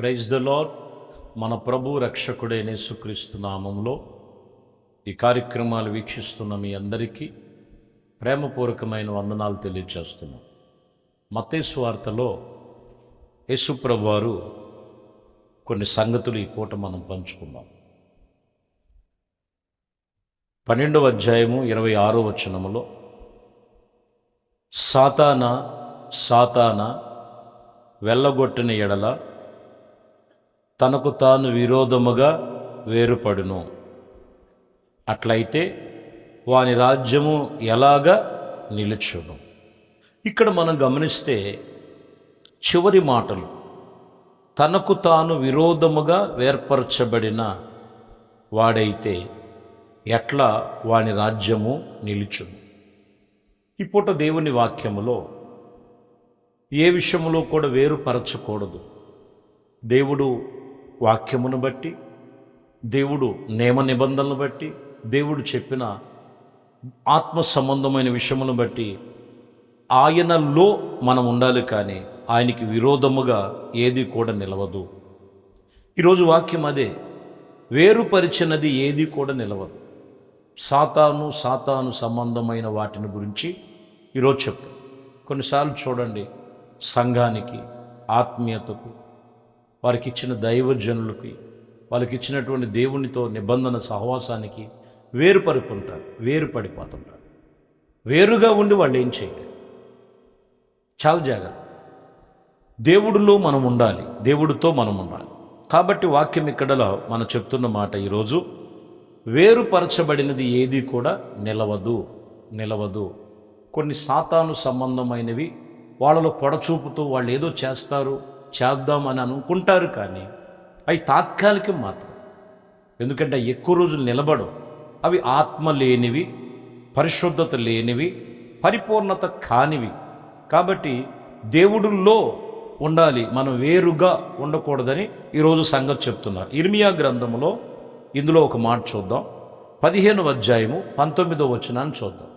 Praise the lord. మన ప్రభు రక్షకుడైన యేసుక్రీస్తు నామంలో ఈ కార్యక్రమాలు వీక్షిస్తున్న మీ అందరికీ ప్రేమపూర్వకమైన వందనాలు తెలియజేస్తున్నాం. మత్తయి సువార్తలో యేసు ప్రభు వారు కొన్ని సంగతులు ఈ పూట మనం పంచుకుందాం. 12వ అధ్యాయము 26వ వచనములో సాతానా వెళ్ళగొట్టిన ఎడల తనకు తాను విరోధముగా వేరుపడును, అట్లయితే వాని రాజ్యము ఎలాగా నిలుచును. ఇక్కడ మనం గమనిస్తే చివరి మాటలు, తనకు తాను విరోధముగా వేర్పరచబడిన వాడైతే ఎట్లా వాని రాజ్యము నిలుచును. ఈ పూట దేవుని వాక్యములో ఏ విషయములో కూడా వేరుపరచకూడదు. దేవుడు వాక్యమును బట్టి, దేవుడు నియమ నిబంధనలను బట్టి, దేవుడు చెప్పిన ఆత్మ సంబంధమైన విషయమును బట్టి ఆయనలో మనం ఉండాలి, కానీ ఆయనకి విరోధముగా ఏది కూడా నిలవదు. ఈరోజు వాక్యం అదే, వేరుపరిచినది ఏది కూడా నిలవదు. సాతాను సంబంధమైన వాటిని గురించి ఈరోజు చెప్తాం. కొన్నిసార్లు చూడండి, సంఘానికి, ఆత్మీయతకు, వారికి ఇచ్చిన దైవజనులకి, వాళ్ళకి ఇచ్చినటువంటి దేవునితో నిబంధన సహవాసానికి వేరుపడిపోతుంటారు. వేరుగా ఉండి వాళ్ళు ఏం చేయలేరు. చాలా జాగ్రత్త. దేవుడిలో మనం ఉండాలి, దేవుడితో మనం ఉండాలి. కాబట్టి వాక్యం ఇక్కడలో మనం చెప్తున్న మాట ఈరోజు, వేరుపరచబడినది ఏది కూడా నిలవదు. కొన్ని సాతాను సంబంధమైనవి వాళ్ళలో పొడచూపుతూ వాళ్ళు ఏదో చేద్దామని అనుకుంటారు, కానీ అవి తాత్కాలికం మాత్రం. ఎందుకంటే ఎక్కువ రోజులు నిలబడవు. అవి ఆత్మ లేనివి, పరిశుద్ధత లేనివి, పరిపూర్ణత కానివి. కాబట్టి దేవుడుల్లో ఉండాలి, మనం వేరుగా ఉండకూడదని ఈరోజు సంగతి చెప్తున్నారు. ఇర్మియా గ్రంథములో ఇందులో ఒక మాట చూద్దాం. 15వ అధ్యాయము 19వ వచనాన్ని చూద్దాం.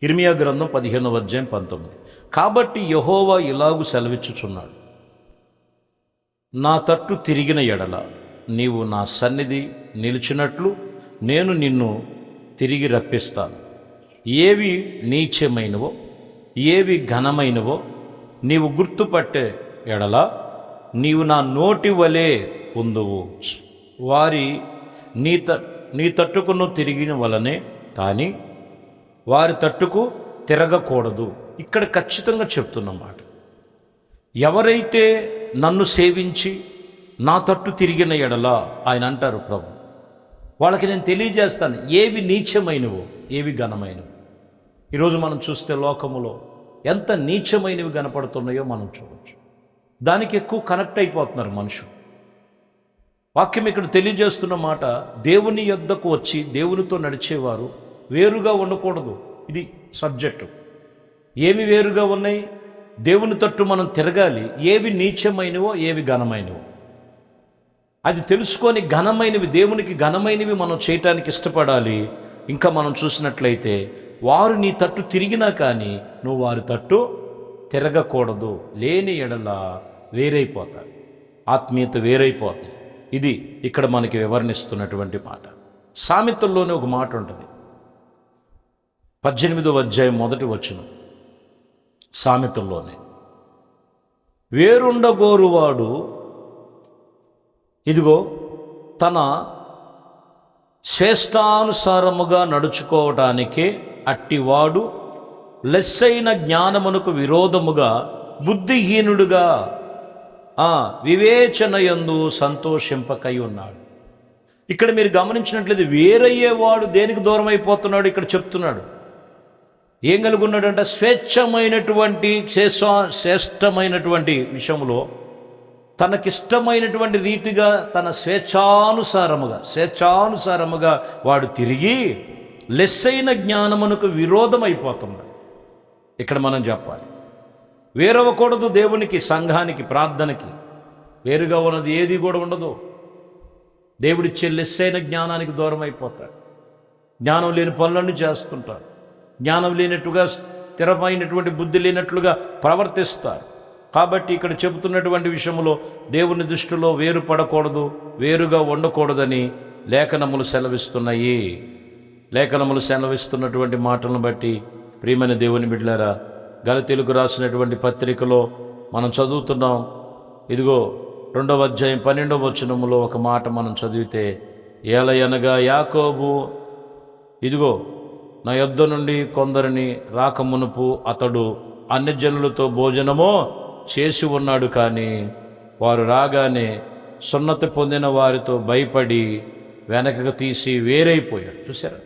ఇర్మియా గ్రంథం 15వ అధ్యాయం 19. కాబట్టి యెహోవా ఇలాగు సెలవిచ్చుచున్నాడు, నా తట్టు తిరిగిన ఎడల నీవు నా సన్నిధి నిలిచినట్లు నేను నిన్ను తిరిగి రప్పిస్తాను. ఏవి నీచమైనవో, ఏవి ఘనమైనవో నీవు గుర్తుపట్టే ఎడల నీవు నా నోటి వలె పొందువు. వారి నీ తట్టుకును తిరిగిన వలనే కానీ వారి తట్టుకు తిరగకూడదు. ఇక్కడ ఖచ్చితంగా చెప్తున్నమాట, ఎవరైతే నన్ను సేవించి నా తట్టు తిరిగిన ఎడల, ఆయన అంటారు ప్రభు, వాళ్ళకి నేను తెలియజేస్తాను ఏవి నీచమైనవో, ఏవి ఘనమైనవో. ఈరోజు మనం చూస్తే లోకములో ఎంత నీచమైనవి కనపడుతున్నాయో మనం చూడవచ్చు. దానికి ఎక్కువ కనెక్ట్ అయిపోతున్నారు మనుషులు. వాక్యం ఇక్కడ తెలియజేస్తున్న మాట, దేవుని యొద్దకు వచ్చి దేవునితో నడిచేవారు వేరుగా ఉండకూడదు. ఇది సబ్జెక్టు. ఏవి వేరుగా ఉన్నాయి? దేవుని తట్టు మనం తిరగాలి. ఏవి నీచమైనవో, ఏవి ఘనమైనవో అది తెలుసుకొని ఘనమైనవి, దేవునికి ఘనమైనవి మనం చేయటానికి ఇష్టపడాలి. ఇంకా మనం చూసినట్లయితే, వారు నీ తట్టు తిరిగినా కానీ నువ్వు వారి తట్టు తిరగకూడదు. లేని ఎడల వేరైపోతారు, ఆత్మీయత వేరైపోతుంది. ఇది ఇక్కడ మనకి వివరణిస్తున్నటువంటి మాట. సామెతల్లోనే ఒక మాట ఉంటుంది, 18వ అధ్యాయం 1వ వచనం. సామెతల్లోనే, వేరుండగోరువాడు ఇదిగో తన శ్రేష్టానుసారముగా నడుచుకోవటానికే అట్టివాడు లెస్సైన జ్ఞానమునకు విరోధముగా బుద్ధిహీనుడుగా వివేచనయందు సంతోషింపకై ఉన్నాడు. ఇక్కడ మీరు గమనించినట్లయితే వేరయ్యేవాడు దేనికి దూరం అయిపోతున్నాడు ఇక్కడ చెప్తున్నాడు. ఏం కలిగి ఉన్నాడంటే, శ్రేష్టమైనటువంటి విషయంలో తనకిష్టమైనటువంటి రీతిగా తన స్వేచ్ఛానుసారముగా వాడు తిరిగి లెస్సైన జ్ఞానమునకు విరోధం అయిపోతున్నాడు. ఇక్కడ మనం చెప్పాలి, వేరవ్వకూడదు. దేవునికి, సంఘానికి, ప్రార్థనకి వేరుగా ఉన్నది ఏది కూడా ఉండదు. దేవుడిచ్చే లెస్సైన జ్ఞానానికి దూరం అయిపోతాడు. జ్ఞానం లేని పనులన్నీ చేస్తుంటారు. జ్ఞానం లేనట్టుగా, స్థిరమైనటువంటి బుద్ధి లేనట్లుగా ప్రవర్తిస్తారు. కాబట్టి ఇక్కడ చెబుతున్నటువంటి విషయంలో దేవుని దృష్టిలో వేరుపడకూడదు, వేరుగా ఉండకూడదని లేఖనములు సెలవిస్తున్నాయి. లేఖనములు సెలవిస్తున్నటువంటి మాటలను బట్టి ప్రియమైన దేవుని బిడ్డలారా, గలతీయులకు రాసినటువంటి పత్రికలో మనం చదువుతున్నాం. ఇదిగో 2వ అధ్యాయం 12వ వచనములో ఒక మాట మనం చదివితే, ఏలయనగా యాకోబు ఇదిగో నా యొద్ద నుండి కొందరిని రాకమునుపు అతడు అన్ని జనులతో భోజనమో చేసి ఉన్నాడు, కానీ వారు రాగానే సున్నతి పొందిన వారితో భయపడి వెనకకు తీసి వేరైపోయాడు. చూసారా,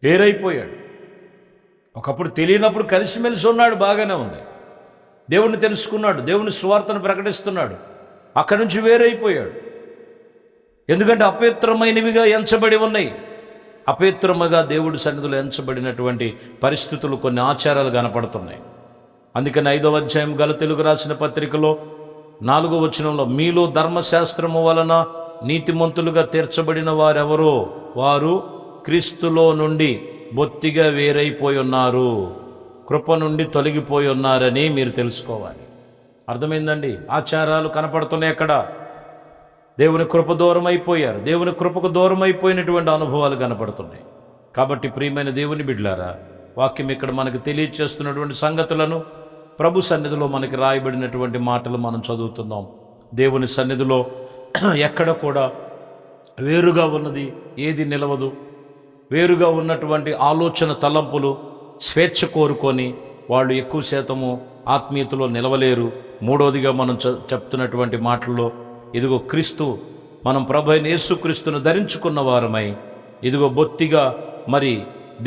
వేరైపోయాడు. ఒకప్పుడు తెలియనప్పుడు కలిసిమెలిసి ఉన్నాడు, బాగానే ఉంది. దేవుణ్ణి తెలుసుకున్నాడు, దేవుని సువార్తను ప్రకటిస్తున్నాడు. అక్కడి నుంచి వేరైపోయాడు. ఎందుకంటే అపవిత్రమైనవిగా ఎంచబడి ఉన్నాయి. అపవిత్రముగా దేవుడి సన్నిధిలో ఎంచబడినటువంటి పరిస్థితులు, కొన్ని ఆచారాలు కనపడుతున్నాయి. అందుకని 5వ అధ్యాయం గలతీయులకు రాసిన పత్రికలో 4వ వచనంలో, మీలో ధర్మశాస్త్రము వలన నీతిమంతులుగా తీర్చబడిన వారెవరో వారు క్రీస్తులో నుండి బొత్తిగా వేరైపోయి ఉన్నారు, కృప నుండి తొలగిపోయి ఉన్నారని మీరు తెలుసుకోవాలి. అర్థమైందండి? ఆచారాలు కనపడుతున్నాయి. అక్కడ దేవుని కృప దూరం అయిపోయారు. దేవుని కృపకు దూరం అయిపోయినటువంటి అనుభవాలు కనపడుతున్నాయి. కాబట్టి ప్రియమైన దేవుని బిడ్డలారా, వాక్యం ఇక్కడ మనకు తెలియచేస్తున్నటువంటి సంగతులను, ప్రభు సన్నిధిలో మనకి రాయబడినటువంటి మాటలు మనం చదువుతున్నాం. దేవుని సన్నిధిలో ఎక్కడ కూడా వేరుగా ఉన్నది ఏది నిలవదు. వేరుగా ఉన్నటువంటి ఆలోచన, తలంపులు, స్వేచ్ఛ కోరుకొని వాళ్ళు ఎక్కువ శాతము ఆత్మీయతలో నిలవలేరు. మూడవదిగా మనం చెప్తున్నటువంటి మాటల్లో, ఇదిగో క్రీస్తు, మనం ప్రభు అయిన యేసుక్రీస్తును ధరించుకున్న వారమై ఇదిగో బొత్తిగా మరి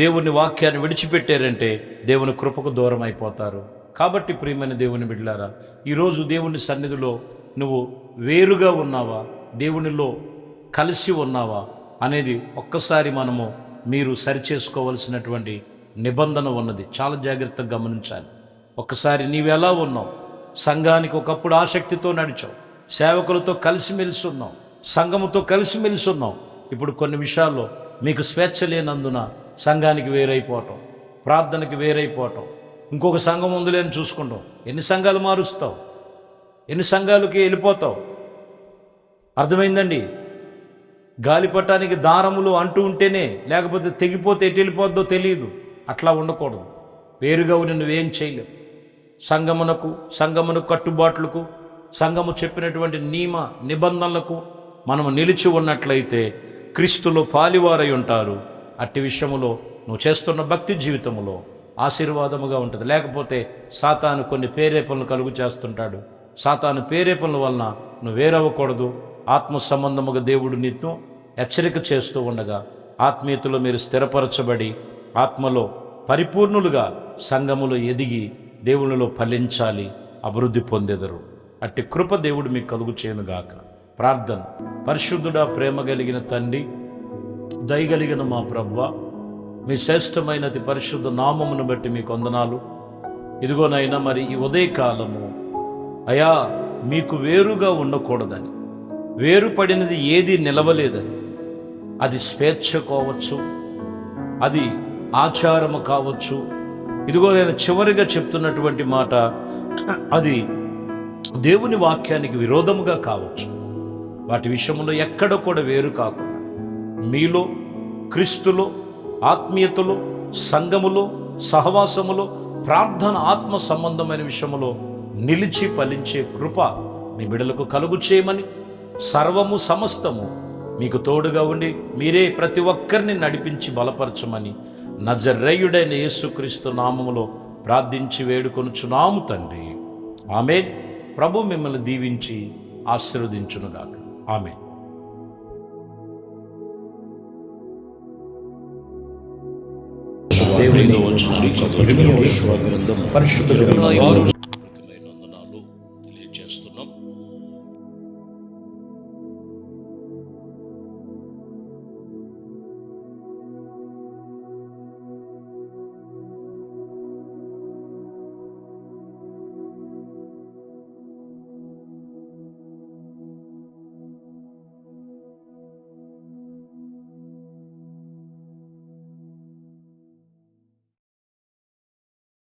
దేవుని వాక్యాన్ని విడిచిపెట్టారంటే దేవుని కృపకు దూరం అయిపోతారు. కాబట్టి ప్రియమైన దేవుని బిడ్డలారా, ఈరోజు దేవుని సన్నిధిలో నువ్వు వేరుగా ఉన్నావా, దేవునిలో కలిసి ఉన్నావా అనేది ఒక్కసారి మీరు సరిచేసుకోవలసినటువంటి నిబంధన ఉన్నది. చాలా జాగ్రత్తగా గమనించాలి. ఒక్కసారి నీవెలా ఉన్నావు? సంఘానికి ఒకప్పుడు ఆసక్తితో నడిచావు, సేవకులతో కలిసిమెలిసి ఉన్నావు, సంఘముతో కలిసిమెలిసి ఉన్నావు. ఇప్పుడు కొన్ని విషయాల్లో మీకు స్వేచ్ఛ లేనందున సంఘానికి వేరైపోవటం, ప్రార్థనకి వేరైపోవటం, ఇంకొక సంఘం ఉందిలేని చూసుకుంటాం. ఎన్ని సంఘాలు మారుస్తావు? ఎన్ని సంఘాలకి వెళ్ళిపోతావు? అర్థమైందండి? గాలిపటానికి దారములు అంటూ ఉంటేనే, లేకపోతే తెగిపోతే ఎటు వెళ్ళిపోద్దో తెలియదు. అట్లా ఉండకూడదు. వేరుగా నువ్వేం చేయలేవు. సంఘమునకు కట్టుబాట్లకు, సంఘము చెప్పినటువంటి నియమ నిబంధనలకు మనము నిలిచి ఉన్నట్లయితే క్రీస్తులో పాలివారై ఉంటారు. అట్టి విషయములో నువ్వు చేస్తున్న భక్తి జీవితములో ఆశీర్వాదముగా ఉంటుంది. లేకపోతే సాతాను కొన్ని ప్రేరేపణలు కలుగు చేస్తుంటాడు. సాతాను ప్రేరేపణల వలన నువ్వు వేరవ్వకూడదు. ఆత్మ సంబంధముగా దేవుడు నీతో హెచ్చరిక చేస్తూ ఉండగా ఆత్మీయతలో మీరు స్థిరపరచబడి ఆత్మలో పరిపూర్ణులుగా సంఘములో ఎదిగి దేవునిలో ఫలించాలి, అభివృద్ధి పొందెదరు. అట్టి కృప దేవుడు మీకు కలుగు చేయనుగాక. ప్రార్థన. పరిశుద్ధుడా, ప్రేమ కలిగిన తండ్రి, దయగలిగిన మా ప్రభువా, మీ శ్రేష్టమైన అతి పరిశుద్ధ నామమును బట్టి మీకు వందనాలు. ఇదిగోనైనా మరి ఈ ఉదయకాలము అయా మీకు వేరుగా ఉండకూడదని, వేరుపడినది ఏది నిలవలేదని, అది స్వేచ్ఛ కావచ్చు, అది ఆచారము కావచ్చు. ఇదిగో నేను చివరిగా చెప్తున్నటువంటి మాట, అది దేవుని వాక్యానికి విరోధముగా కావచ్చు. వాటి విషయంలో ఎక్కడ కూడా వేరు కాకుండా మీలో, క్రీస్తులో, ఆత్మీయతలో, సంఘములో, సహవాసములో, ప్రార్థన, ఆత్మ సంబంధమైన విషయములో నిలిచి ఫలించే కృప మీ బిడ్డలకు కలుగు చేయమని, సర్వము సమస్తము మీకు తోడుగా ఉండి మీరే ప్రతి ఒక్కరిని నడిపించి బలపరచమని నజరేయుడైన యేసుక్రీస్తు నామములో ప్రార్థించి వేడుకొనుచున్నాము తండ్రి. ఆమేన్. ప్రభు మిమ్మల్ని దీవించి ఆశీర్వదించునుగాక. ఆమేన్. దేవునిలో వచ్చిన పరిశుద్ధ